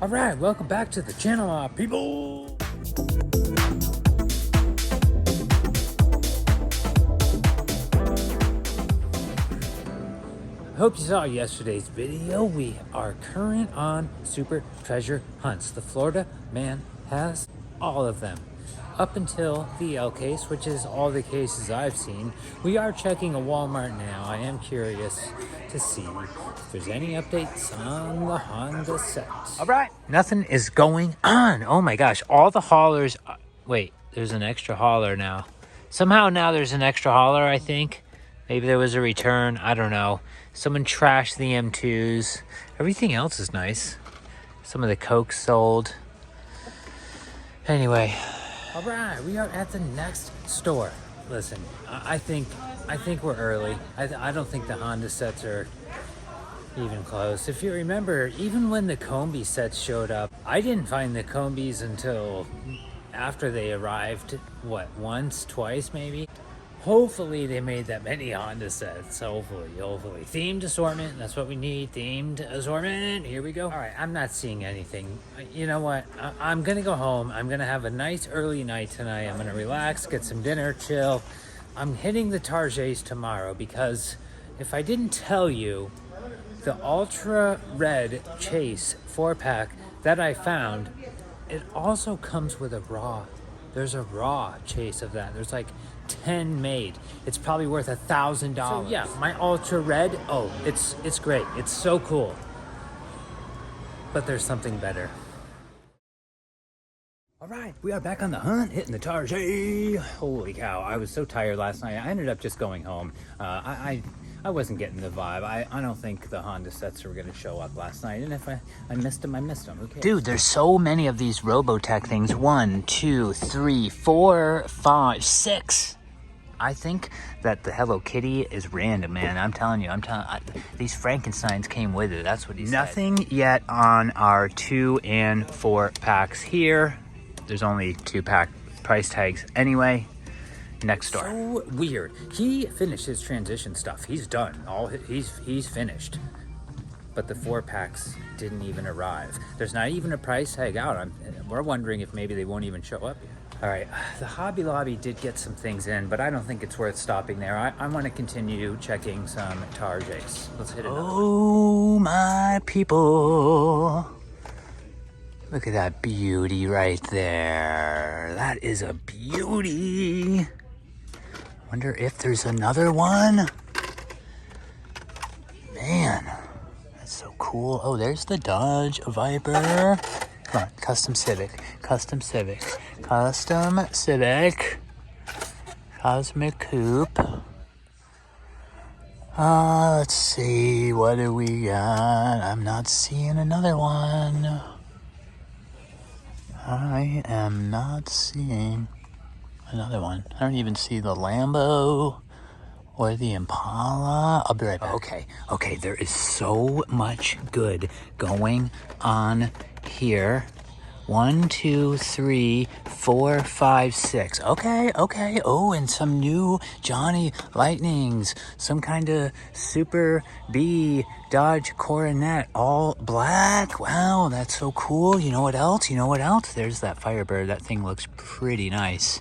All right, welcome back to the channel, people. Hope you saw yesterday's video. We are current on super treasure hunts. The Florida man has all of them. Up until the L case, which is all the cases I've seen. We are checking a Walmart now. I am curious to see if there's any updates on the Honda set. All right, nothing is going on. Oh my gosh, all the haulers. Wait, there's an extra hauler now. Somehow now there's an extra hauler, I think. Maybe there was a return, I don't know. Someone trashed the M2s. Everything else is nice. Some of the Coke sold. Anyway. All right, we are at the next store. Listen, I think we're early. I don't think the Honda sets are even close. If you remember, even when the Combi sets showed up, I didn't find the Combis until after they arrived, what, once, twice maybe? Hopefully they made that many Honda sets. Hopefully. Themed assortment, that's what we need. Themed assortment, here we go. All right, I'm not seeing anything. You know what? I'm gonna go home. I'm gonna have a nice early night tonight. I'm gonna relax, get some dinner, chill. I'm hitting the Targets tomorrow because if I didn't tell you, the Ultra Red Chase 4-pack that I found, it also comes with a raw. There's a raw Chase of that. There's like 10 made. It's probably worth $1,000. So yeah, my Ultra Red, oh, it's great. It's so cool. But there's something better. All right, we are back on the hunt, hitting the Target. Holy cow, I was so tired last night. I ended up just going home. I wasn't getting the vibe. I don't think the Honda sets were going to show up last night. And if I missed them, I missed them. Who cares? Dude, there's so many of these Robotech things. 1, 2, 3, 4, 5, 6. I think that the Hello Kitty is random, man. I'm telling you, these Frankensteins came with it. That's what he said. Nothing yet on our 2 and 4 packs here. There's only 2-pack price tags anyway. Next door. So weird. He finished his transition stuff. He's done. He's finished. But the 4-packs didn't even arrive. There's not even a price tag out. We're wondering if maybe they won't even show up yet. All right, the Hobby Lobby did get some things in, but I don't think it's worth stopping there. I want to continue checking some Targets. Let's hit another one. Oh, my people. Look at that beauty right there. That is a beauty. Wonder if there's another one. Man, that's so cool. Oh, there's the Dodge Viper. Come on, Custom Civic, Cosmic Coupe. Let's see, what do we got? I'm not seeing another one. I am not seeing another one. I don't even see the Lambo or the Impala. I'll be right back. Okay, there is so much good going on here. 1, 2, 3, 4, 5, 6. Okay. Oh, and some new Johnny Lightnings. Some kind of Super B Dodge Coronet, all black. Wow, that's so cool. You know what else? There's that Firebird. That thing looks pretty nice.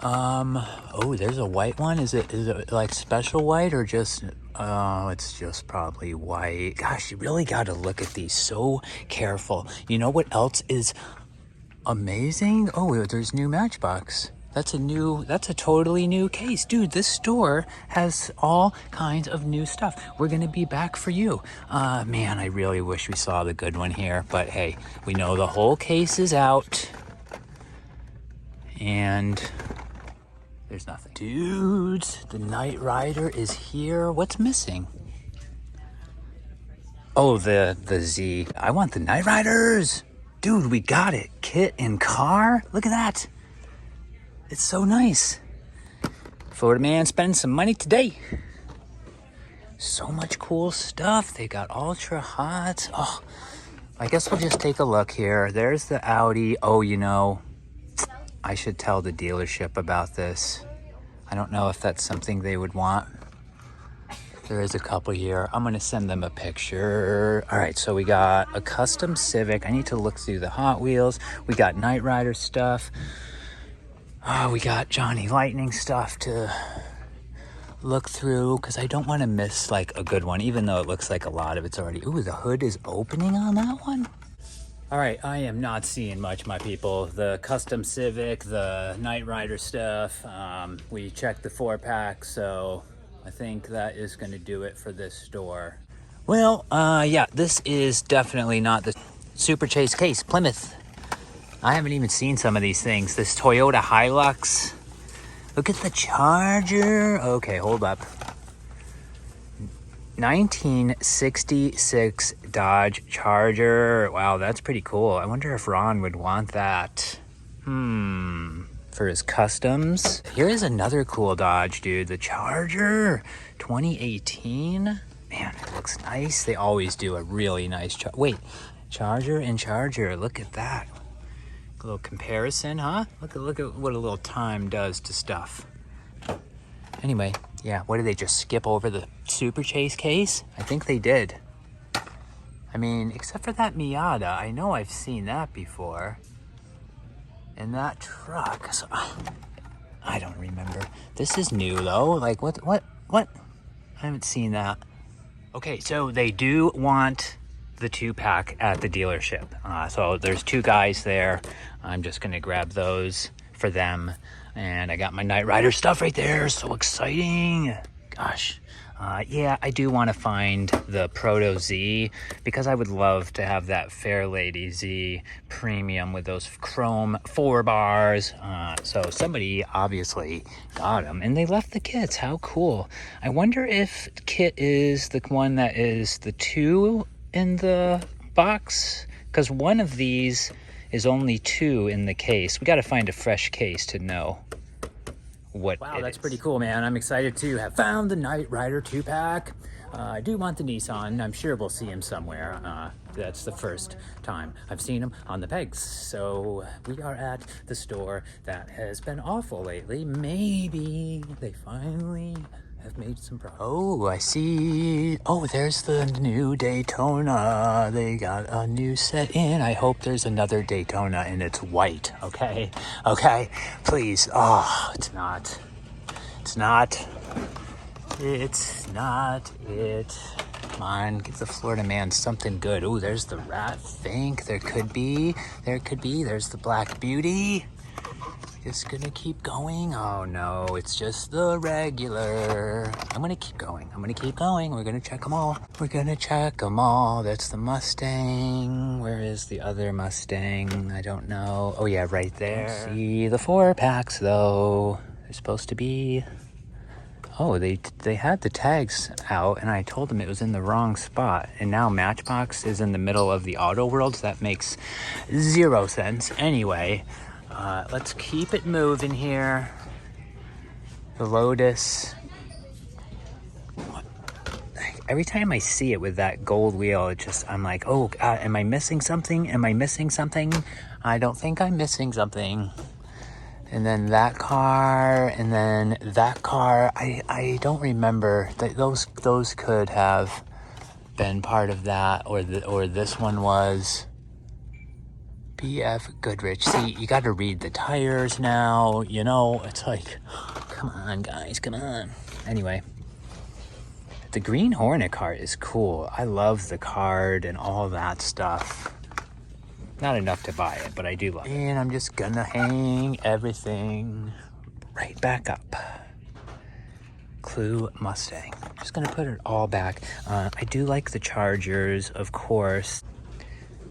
Oh, there's a white one. Is it like special white or just, it's just probably white. Gosh, you really got to look at these so careful. You know what else is amazing? Oh, there's new Matchbox. That's a totally new case. Dude, this store has all kinds of new stuff. We're going to be back for you. Man, I really wish we saw the good one here, but hey, we know the whole case is out and there's nothing. Dudes, the Knight Rider is here. What's missing? Oh, the Z. I want the Knight Riders. Dude, we got it. Kit and car. Look at that. It's so nice. Florida man spending some money today. So much cool stuff. They got Ultra Hots. Oh, I guess we'll just take a look here. There's the Audi. Oh, you know, I should tell the dealership about this. I don't know if that's something they would want. There is a couple here. I'm gonna send them a picture. All right, so we got a custom Civic. I need to look through the Hot Wheels. We got Knight Rider stuff. Oh, we got Johnny Lightning stuff to look through because I don't want to miss like a good one, even though it looks like a lot of it's already. Ooh, the hood is opening on that one. All right, I am not seeing much, my people. The custom Civic, the Knight Rider stuff. We checked the 4-pack, so I think that is going to do it for this store. Well, yeah, this is definitely not the Super Chase case. Plymouth. I haven't even seen some of these things. This Toyota Hilux. Look at the Charger. Okay, hold up. 1966 Dodge Charger. Wow, that's pretty cool. I wonder if Ron would want that. For his customs. Here is another cool Dodge, dude. The Charger 2018. Man, it looks nice. They always do a really nice wait, Charger and Charger. Look at that. A little comparison, huh? Look at what a little time does to stuff. Anyway, yeah, what did they just skip over the Super Chase case? I think they did. I mean, except for that Miata, I know I've seen that before. And that truck, so I don't remember. This is new though. Like what? I haven't seen that. Okay, so they do want the 2-pack at the dealership. So there's 2 guys there. I'm just gonna grab those for them. And I got my Knight Rider stuff right there. So exciting. Gosh. Yeah, I do want to find the Proto Z because I would love to have that Fairlady Z Premium with those chrome 4 bars. So somebody obviously got them and they left the kits. How cool. I wonder if kit is the one that is the 2 in the box, because one of these is only 2 in the case. We got to find a fresh case to know what. Wow, that's pretty cool, man. I'm excited to have found the Knight Rider 2-pack. I do want the Nissan. I'm sure we'll see him somewhere. That's the first time I've seen him on the pegs. So we are at the store that has been awful lately. Maybe they finally have made some progress. Oh, I see. Oh, there's the new Daytona. They got a new set in. I hope there's another Daytona and it's white. Okay, please. Oh, it's not it. Come on, give the Florida man something good. Oh, there's the Rat Fink. There could be. There's the Black Beauty. Just gonna keep going. Oh no, it's just the regular. I'm gonna keep going. We're gonna check them all. That's the Mustang. Where is the other Mustang? I don't know. Oh yeah, right there. See the 4-packs though. They're supposed to be. Oh, they had the tags out and I told them it was in the wrong spot. And now Matchbox is in the middle of the auto world. So that makes 0 sense. Anyway. Let's keep it moving here. The Lotus. Every time I see it with that gold wheel, I'm like, oh, am I missing something? I don't think I'm missing something. And then that car, I don't remember. Those could have been part of that, or this one was. BF Goodrich. See, you got to read the tires now. You know, it's like, come on, guys, come on. Anyway, the Green Hornet card is cool. I love the card and all that stuff. Not enough to buy it, but I do love it. And I'm just gonna hang everything right back up. Clue Mustang. Just gonna put it all back. I do like the Chargers, of course.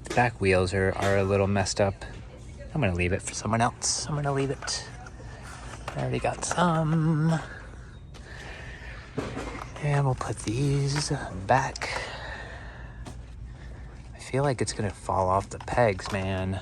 The back wheels are a little messed up. I'm gonna leave it for someone else. I already got some. And we'll put these back. I feel like it's gonna fall off the pegs, man.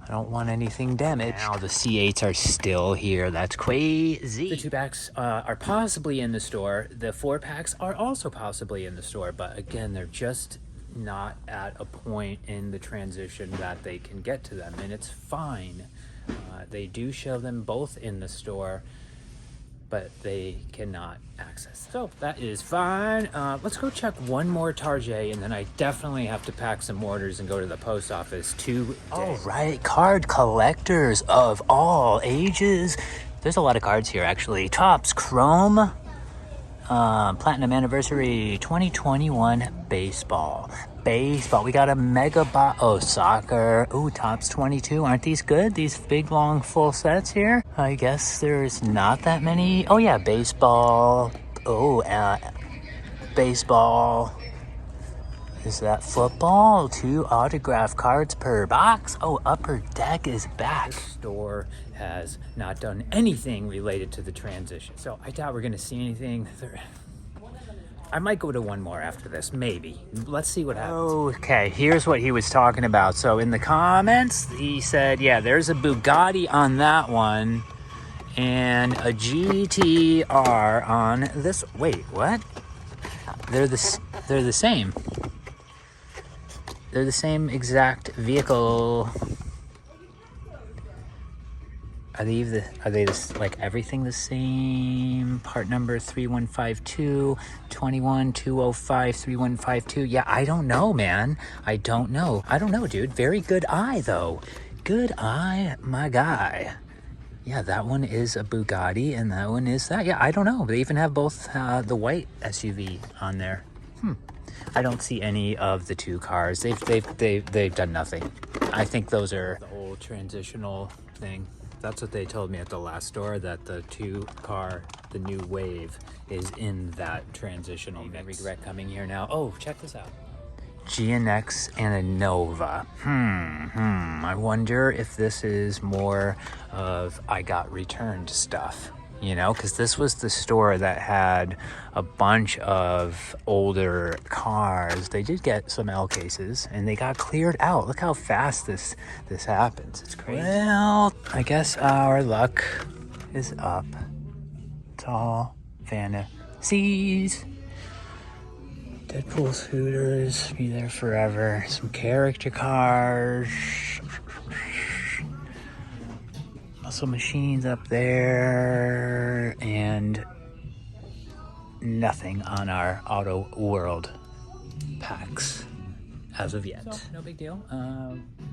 I don't want anything damaged. Now the C8s are still here. That's crazy. The 2-packs are possibly in the store. The 4-packs are also possibly in the store, but again, they're just not at a point in the transition that they can get to them, and it's fine. They do show them both in the store. but they cannot access it. So that is fine. Let's go check one more Target, and then I definitely have to pack some orders and go to the post office today. All right, card collectors of all ages. There's a lot of cards here, actually. Topps Chrome, Platinum Anniversary 2021 Baseball. We got a mega soccer. Ooh, Topps 22. Aren't these good? These big, long, full sets here? I guess there's not that many. Oh, yeah, baseball. Oh, baseball. Is that football? 2 autograph cards per box. Oh, Upper Deck is back. This store has not done anything related to the transition, so I doubt we're gonna see anything. I might go to one more after this, maybe. Let's see what happens. Okay, here's what he was talking about. So in the comments, he said, yeah, there's a Bugatti on that one and a GTR on this. Wait, what? They're the same. They're the same exact vehicle. Are they like everything the same? Part number 3152, 21205, 3152. Yeah, I don't know, man. I don't know, dude. Very good eye, though. Good eye, my guy. Yeah, that one is a Bugatti, and that one is that. Yeah, I don't know. They even have both the white SUV on there. I don't see any of the 2 cars. They've done nothing. I think those are the whole transitional thing. That's what they told me at the last store, that the 2 car, the new wave, is in that transitional mix. I regret coming here now. Oh, check this out. GNX and a Nova. I wonder if this is more of I got returned stuff. You know, because this was the store that had a bunch of older cars. They did get some L cases, and they got cleared out. Look how fast this happens. It's crazy. Well, I guess our luck is up. Tall fantasies. Deadpool scooters, be there forever. Some character cars. Muscle machines up there, and nothing on our Auto World packs as of yet. So, no big deal.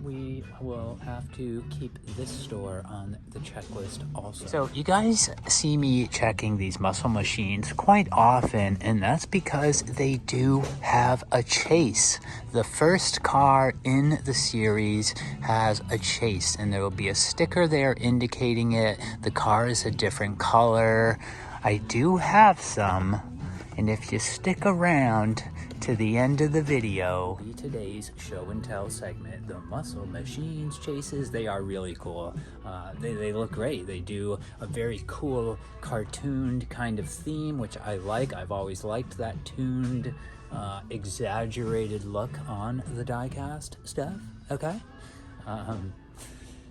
We will have to keep this store on the checklist also. So you guys see me checking these muscle machines quite often, and that's because they do have a chase. The first car in the series has a chase, and there will be a sticker there indicating it. The car is a different color. I do have some, and if you stick around to the end of the video, today's show and tell segment, the muscle machines chases, they are really cool. They look great. They do a very cool cartooned kind of theme, which I like. I've always liked that tuned, exaggerated look on the diecast stuff. Okay. All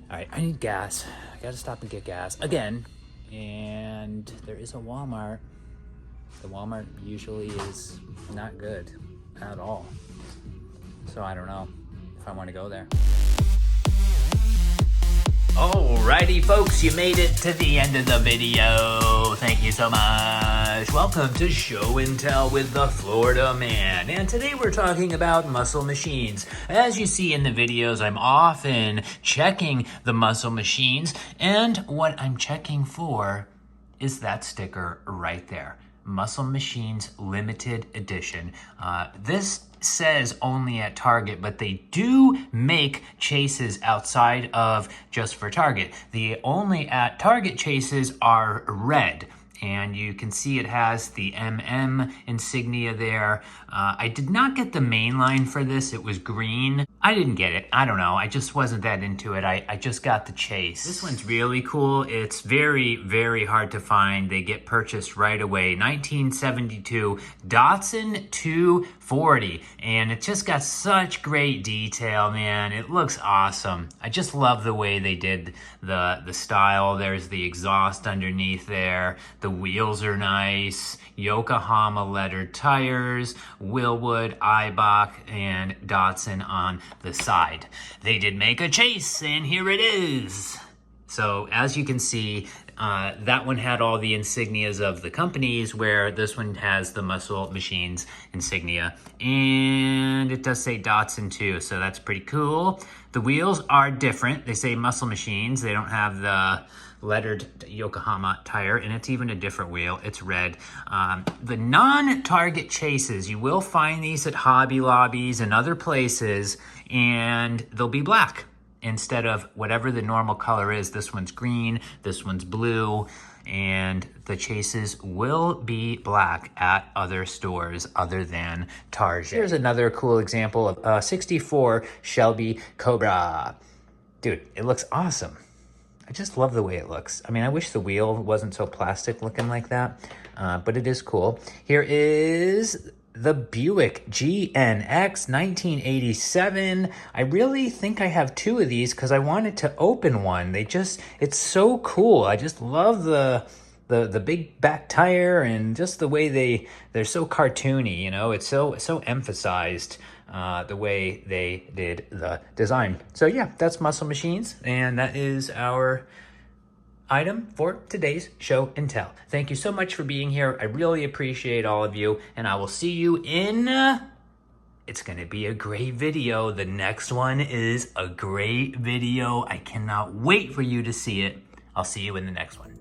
right, I need gas. I gotta stop and get gas again. And there is a Walmart. The Walmart usually is not good at all. So I don't know if I want to go there. Alrighty folks, you made it to the end of the video. Thank you so much. Welcome to Show and Tell with the Florida Man. And today we're talking about muscle machines. As you see in the videos, I'm often checking the muscle machines, and what I'm checking for is that sticker right there. Muscle Machines Limited Edition. This says only at Target, but they do make chases outside of just for Target. The only at Target chases are red, and you can see it has the MM insignia there. I did not get the main line for this. It was green. I didn't get it. I don't know. I just wasn't that into it. I just got the chase. This one's really cool. It's very, very hard to find. They get purchased right away. 1972 Datsun 240. And it just got such great detail, man. It looks awesome. I just love the way they did the style. There's the exhaust underneath there. The wheels are nice. Yokohama lettered tires. Willwood, Eibach, and Datsun on the side. They did make a chase, and here it is. So as you can see, That one had all the insignias of the companies, where this one has the Muscle Machines insignia. And it does say Datsun too, so that's pretty cool. The wheels are different. They say Muscle Machines. They don't have the lettered Yokohama tire, and it's even a different wheel. It's red. The non-Target chases, you will find these at Hobby Lobbies and other places, and they'll be black instead of whatever the normal color is. This one's green, this one's blue, and the chases will be black at other stores other than Target. Here's another cool example of a 64 Shelby Cobra. Dude, it looks awesome. I just love the way it looks. I mean, I wish the wheel wasn't so plastic looking like that, but it is cool. Here is the Buick GNX 1987. I really think I have two of these because I wanted to open one. It's so cool. I just love the big back tire and just the way they're so cartoony, you know. It's so emphasized the way they did the design. So yeah, that's Muscle Machines, and that is our item for today's show and tell. Thank you so much for being here. I really appreciate all of you, and I will see you in it's gonna be a great video. The next one is a great video. I cannot wait for you to see it. I'll see you in the next one.